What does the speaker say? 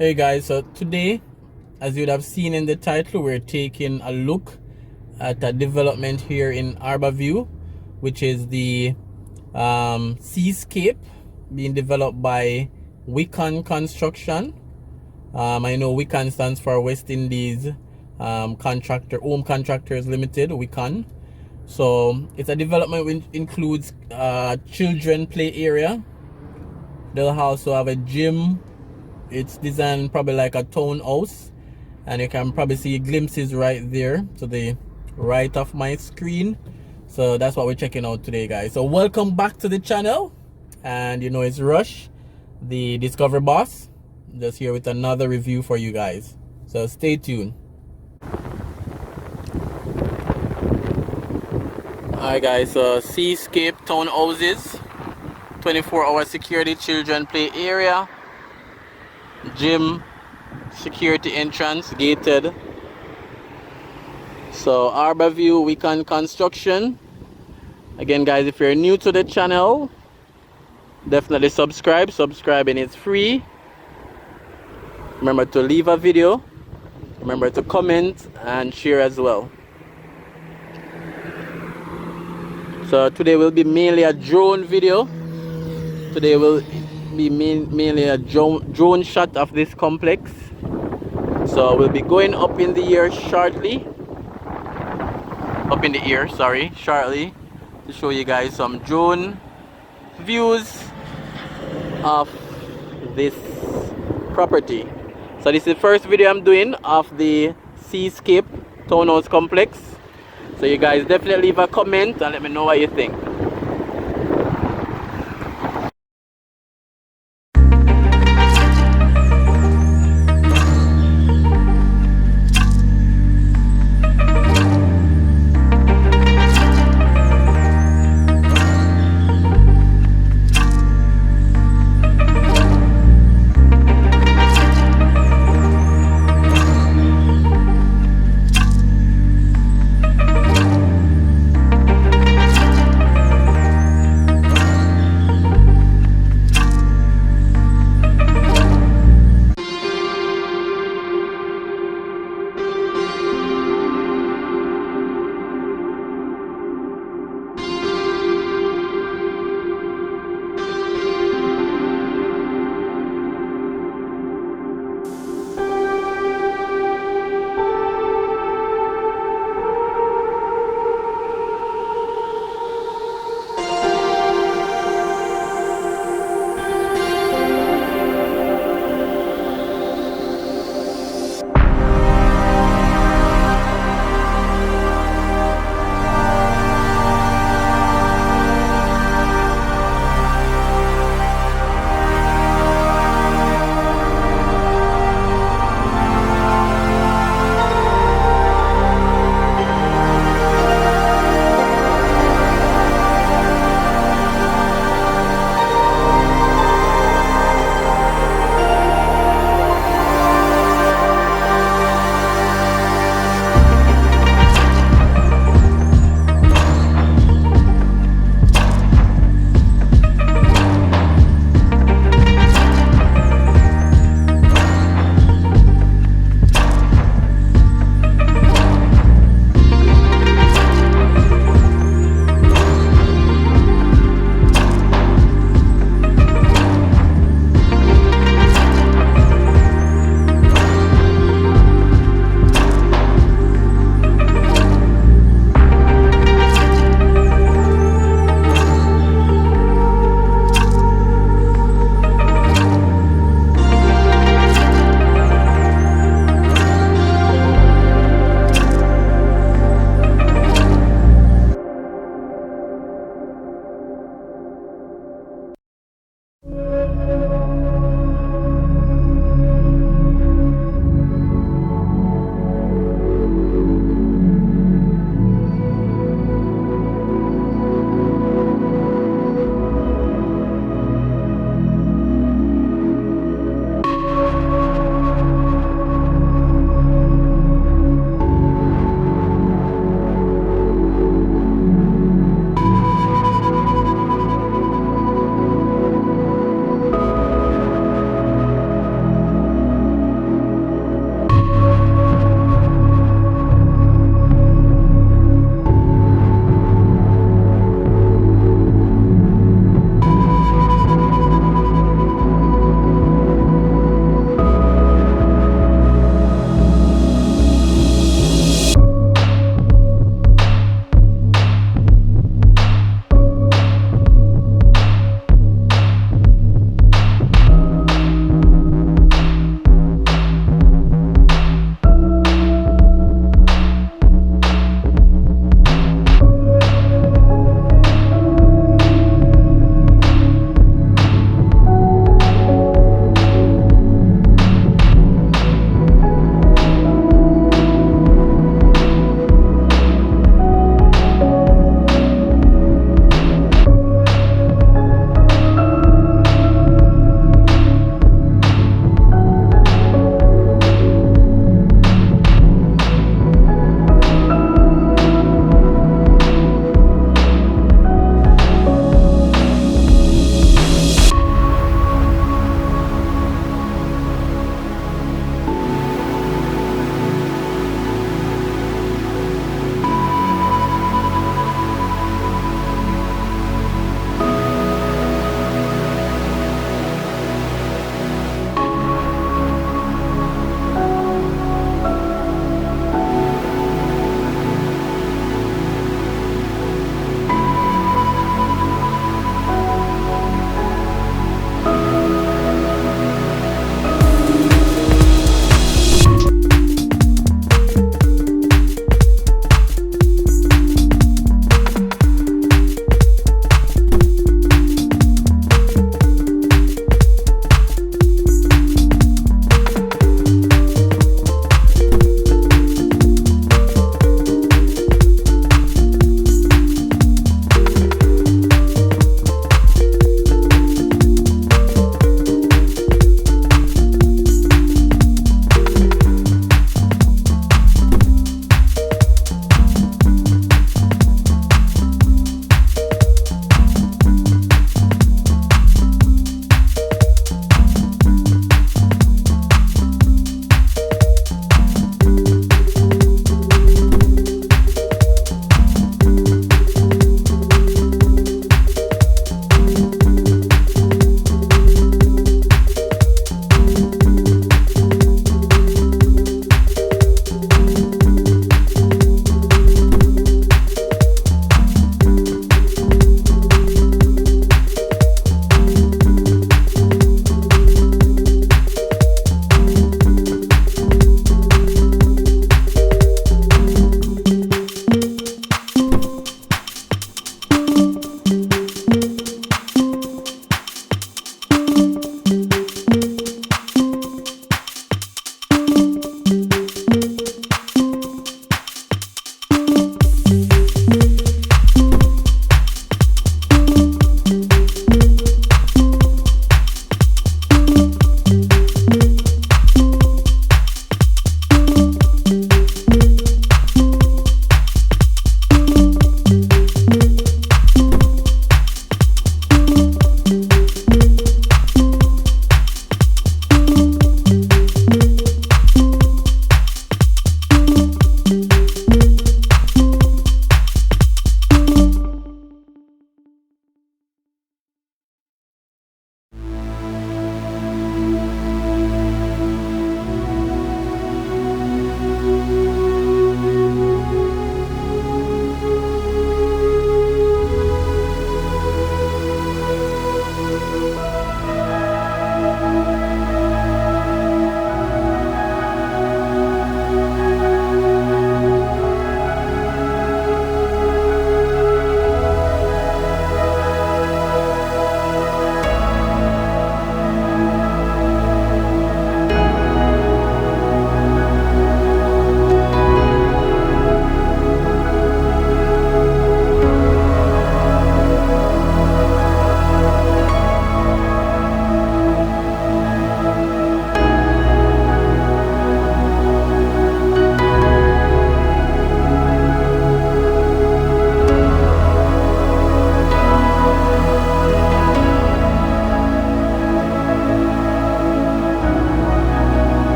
Hey guys, so today, as you'd have seen in the title, we're taking a look at a development here in Harbour, which is the Seascape being developed by WIHCON Construction. I know WIHCON stands for West Indies Home Contractors Limited, WIHCON. So it's a development which includes children play area. They'll also have a gym. It's designed probably like a townhouse, and you can probably see glimpses right there to the right of my screen. So that's what we're checking out today, guys. So welcome back to the channel, and you know it's Rush, the Discover Boss, just here with another review for you guys. So stay tuned. Alright guys, so Seascape Townhouses, 24-hour security children play area, gym, security entrance, gated. So Harbour, WIHCON Construction. Again guys, if you're new to the channel, definitely subscribing is free. Remember to leave a video, remember to comment and share as well. So today will be mainly a drone video. Today will be mainly a drone shot of this complex. So we'll be going up in the air shortly, to show you guys some drone views of this property. So this is the first video I'm doing of the Seascape Townhouse complex. So you guys definitely leave a comment and let me know what you think.